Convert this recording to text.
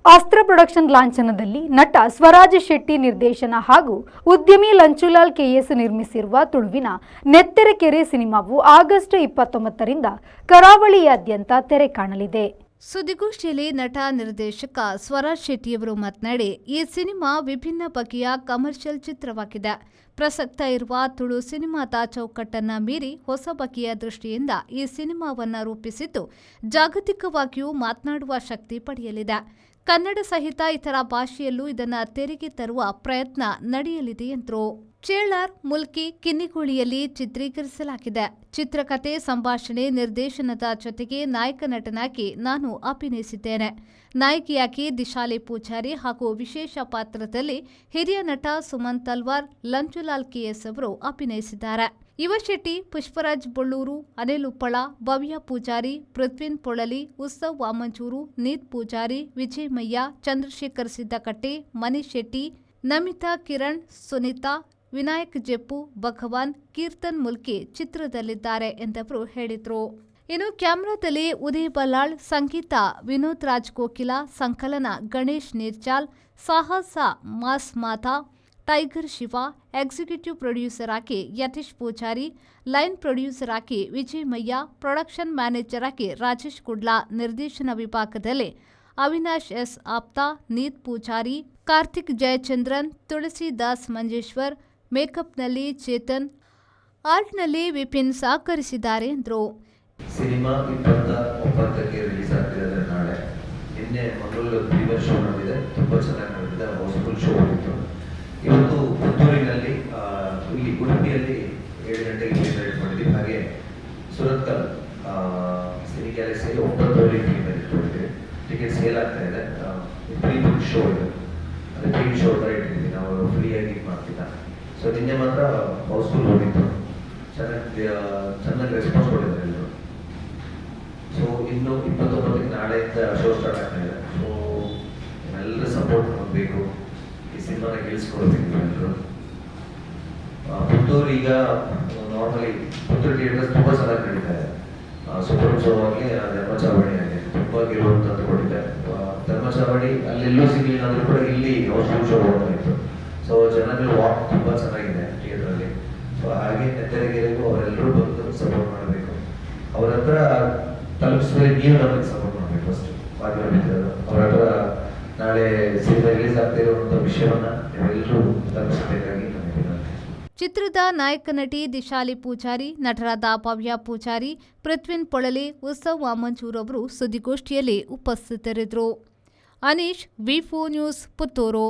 ಅಸ್ತ್ರ ಪ್ರೊಡಕ್ಷನ್ ಲಾಂಛನದಲ್ಲಿ ನಟ ಸ್ವರಾಜ್ ಶೆಟ್ಟಿ ನಿರ್ದೇಶನ ಹಾಗೂ ಉದ್ಯಮಿ ಲಂಚುಲಾಲ್ ಕೆಎಸ್ ನಿರ್ಮಿಸಿರುವ ತುಳುವಿನ ನೆತ್ತೆರೆಕೆರೆ ಸಿನಿಮಾವು ಆಗಸ್ಟ್ 29ರಿಂದ ಕರಾವಳಿಯಾದ್ಯಂತ ತೆರೆ ಕಾಣಲಿದೆ. ಸುದ್ದಿಗೋಷ್ಠಿಯಲ್ಲಿ ನಟ ನಿರ್ದೇಶಕ ಸ್ವರಾಜ್ ಶೆಟ್ಟಿಯವರು ಮಾತನಾಡಿ, ಈ ಸಿನಿಮಾ ವಿಭಿನ್ನ ಬಗೆಯ ಕಮರ್ಷಿಯಲ್ ಚಿತ್ರವಾಗಿದೆ. ಪ್ರಸಕ್ತ ಇರುವ ತುಳು ಸಿನಿಮಾದ ಚೌಕಟ್ಟನ್ನ ಮೀರಿ ಹೊಸ ಬಗೆಯ ದೃಷ್ಟಿಯಿಂದ ಈ ಸಿನಿಮಾವನ್ನ ರೂಪಿಸಿದ್ದು ಜಾಗತಿಕವಾಗಿಯೂ ಮಾತನಾಡುವ ಶಕ್ತಿ ಪಡೆಯಲಿದೆ. ಕನ್ನಡ ಸಹಿತ ಇತರ ಭಾಷೆಯಲ್ಲೂ ಇದನ್ನ ತೆರೆಗೆ ತರುವ ಪ್ರಯತ್ನ ನಡೆಯಲಿದೆ ಎಂದರು. ಚೇಳಾರ್, ಮುಲ್ಕಿ, ಕಿನ್ನಿಗೋಳಿಯಲ್ಲಿ ಚಿತ್ರೀಕರಿಸಲಾಗಿದೆ. ಚಿತ್ರಕಥೆ, ಸಂಭಾಷಣೆ, ನಿರ್ದೇಶನದ ಜೊತೆಗೆ ನಾಯಕ ನಟನಾಗಿ ನಾನು ಅಭಿನಯಿಸಿದ್ದೇನೆ. ನಾಯಕಿಯಾಗಿ ದಿಶಾಲಿ ಪೂಜಾರಿ ಹಾಗೂ ವಿಶೇಷ ಪಾತ್ರದಲ್ಲಿ ಹಿರಿಯ ನಟ ಸುಮನ್ ತಲ್ವಾರ್, ಲಂಚುಲಾಲ್ ಕೆಎಸ್ ಅವರು ಅಭಿನಯಿಸಿದ್ದಾರೆ. ಯುವ ಶೆಟ್ಟಿ, ಪುಷ್ಪರಾಜ್ ಬೊಳ್ಳೂರು, ಅನಿಲ್ ಉಪ್ಪಳ, ಭವ್ಯ ಪೂಜಾರಿ, ಪೃಥ್ವಿನ್ ಪೊಳಲಿ, ಉತ್ಸವ್ ವಾಮಂಚೂರು, ನೀತ್ ಪೂಜಾರಿ, ವಿಜಯ್ ಮಯ್ಯ, ಚಂದ್ರಶೇಖರ್ ಸಿದ್ದಕಟ್ಟೆ, ಮನೀಶ್ ಶೆಟ್ಟಿ, ನಮಿತಾ ಕಿರಣ್, ಸುನೀತಾ, ವಿನಾಯಕ್ ಜೆಪ್ಪು, ಭಗವಾನ್, ಕೀರ್ತನ್ ಮುಲ್ಕಿ ಚಿತ್ರದಲ್ಲಿದ್ದಾರೆ ಎಂದವರು ಹೇಳಿದರು. ಇನ್ನು ಕ್ಯಾಮೆರಾದಲ್ಲಿ ಉದಯ್ ಬಲ್ಲಾಳ್, ಸಂಗೀತ ವಿನೋದ್ ರಾಜ್ ಕೋಕಿಲ, ಸಂಕಲನ ಗಣೇಶ್ ನೀರ್ಚಾಲ್, ಸಾಹಸ ಮಾಸ್ ಮಾತಾ, ಟೈಗರ್ ಶಿವ, ಎಕ್ಸಿಕ್ಯೂಟಿವ್ ಪ್ರೊಡ್ಯೂಸರ್ ಆಗಿ ಯತೀಶ್ ಪೂಜಾರಿ, ಲೈನ್ ಪ್ರೊಡ್ಯೂಸರ್ ಆಗಿ ವಿಜಯ್ ಮಯ್ಯ, ಪ್ರೊಡಕ್ಷನ್ ಮ್ಯಾನೇಜರ್ ಆಗಿ ರಾಜೇಶ್ ಕುಡ್ಲಾ, ನಿರ್ದೇಶನ ವಿಭಾಗದಲ್ಲಿ ಅವಿನಾಶ್ ಎಸ್ ಆಪ್ತಾ, ನೀತ್ ಪೂಜಾರಿ, ಕಾರ್ತಿಕ್ ಜಯಚಂದ್ರನ್, ತುಳಸಿದಾಸ್ ಮಂಜೇಶ್ವರ್, ಮೇಕಪ್ನಲ್ಲಿ ಚೇತನ್, ಆರ್ಟ್ನಲ್ಲಿ ವಿಪಿನ್ ಸಹಕರಿಸಿದ್ದಾರೆ ಎಂದರು. ಸಿನಿಮಾ 29ಕ್ಕೆ ರಿಲೀಸ್ ಆಗ್ತಿದೆ. ನಾಳೆ ನಿನ್ನೆ ಮಂಗಳೂರು ಪ್ರೀಮಿಯರ್ ಶೋ ನಡೆದಿದೆ, ತುಂಬ ಚೆನ್ನಾಗಿ ನಡೆದಿದೆ. ಹೌಸ್ಫುಲ್ ಶೋ ಆಗಿತ್ತು. ಇವತ್ತು ಪುತ್ತೂರಿನಲ್ಲಿ, ಇಲ್ಲಿ ಉಡುಪಿಯಲ್ಲಿ 7 ಗಂಟೆಗೆ ಪ್ರೀಮಿಯರ್ ಮಾಡಿದ್ದೀವಿ. ಹಾಗೆ ಸುರತ್ಕಲ್ ಸಿನಿ ಗ್ಯಾಲಕ್ಸಿಯಲ್ಲಿ 9 ಪ್ರೀಮಿಯರ್ ಇಟ್ಕೊಂಡಿದ್ದೀವಿ. ಟಿಕೆಟ್ ಸೇಲ್ ಆಗ್ತಾ ಇದೆ. ಪ್ರೀ ಬುಕ್ ಶೋ ಇದೆ, ಅದೇ ಪ್ರೀ ಶೋ ಥರ ಇಟ್ಟಿದ್ದೀವಿ. ನಾವು ಫ್ರೀಯಾಗಿ ಮಾಡ್ತಿಲ್ಲ. ಸೊ ನಿನ್ನೆ ಮಾತ್ರ ಹೌಸ್ಫುಲ್ ಹೋಗಿತ್ತು. ಚೆನ್ನಾಗಿ ರೆಸ್ಪಾನ್ಸ್ ಕೊಟ್ಟಿದ್ದಾರೆ ಎಲ್ಲರೂ. ಸೊ ಇನ್ನು 29ಕ್ಕೆ ನಾಳೆಯಿಂದ ಶೋ ಸ್ಟಾರ್ಟ್ ಆಗ್ತಾ ಇದೆ. ಸೊ ಎಲ್ಲರ ಸಪೋರ್ಟ್ ಮಾಡಬೇಕು, ಈ ಸಿನಿಮಾನ ಗೆಲ್ಲಿಸ್ಕೊಡ್ಬೇಕು ಎಲ್ಲರೂ. ಪುತ್ತೂರು ಈಗ ನಾರ್ಮಲಿ ಪುತ್ತೂರು ಥಿಯೇಟರ್ಸ್ ತುಂಬ ಚೆನ್ನಾಗಿ ನಡೀತಾ ಇದೆ. ಸೂಪರ್ ಶೋ ಆಗಲಿ, ಧರ್ಮಚಾವಣಿ ಆಗಲಿ ತುಂಬ ಗೆಲ್ಲುವಂಥದ್ದು ಕೊಟ್ಟಿದೆ. ಧರ್ಮಚಾವಣಿ ಅಲ್ಲೆಲ್ಲೂ ಸಿಗಲಿಲ್ಲ ಅಂದ್ರೂ ಕೂಡ ಇಲ್ಲಿ ಹೌಸ್ಫುಲ್ ಶೋ ಹೋಗ್ತಾ ಇತ್ತು. ಸೊ ಜನಗಳ ವಾಕ್ ತುಂಬ ಚೆನ್ನಾಗಿದೆ ಥಿಯೇಟ್ರಲ್ಲಿ. ಸೊ ಹಾಗೆ ನೆತ್ತರೆಗೆರೆಗೂ ಅವರೆಲ್ಲರೂ ಬಂದು ಸಪೋರ್ಟ್ ಮಾಡಬೇಕು. ಅವ್ರ ಹತ್ರ ತಲುಪಿಸಿದ್ರೆ ನೀವು ನಮಗೆ ಸಪೋರ್ಟ್ ಮಾಡಬೇಕು. ಫಸ್ಟ್ ಅವ್ರ ಹತ್ರ ನಾಳೆ ಸಿನಿಮಾ ರಿಲೀಸ್ ಆಗ್ತಾ ಇರುವಂಥ ವಿಷಯವನ್ನ ನೀವೆಲ್ಲರೂ ತಲುಪಿಸಬೇಕಾಗಿ ನನಗೆ ವಿನಂತಿ. ಚಿತ್ರದ ನಾಯಕ ನಟಿ ದಿಶಾಲಿ ಪೂಜಾರಿ, ನಟರಾದ ಭವ್ಯ ಪೂಜಾರಿ, ಪೃಥ್ವಿನ್ ಪೊಳಲಿ, ಉತ್ಸವ್ ವಾಮಂಚೂರ್ ಅವರು ಸುದ್ದಿಗೋಷ್ಠಿಯಲ್ಲಿ ಉಪಸ್ಥಿತರಿದ್ದರು. ಅನೀಶ್, ವಿ4 ನ್ಯೂಸ್, ಪುತ್ತೂರು.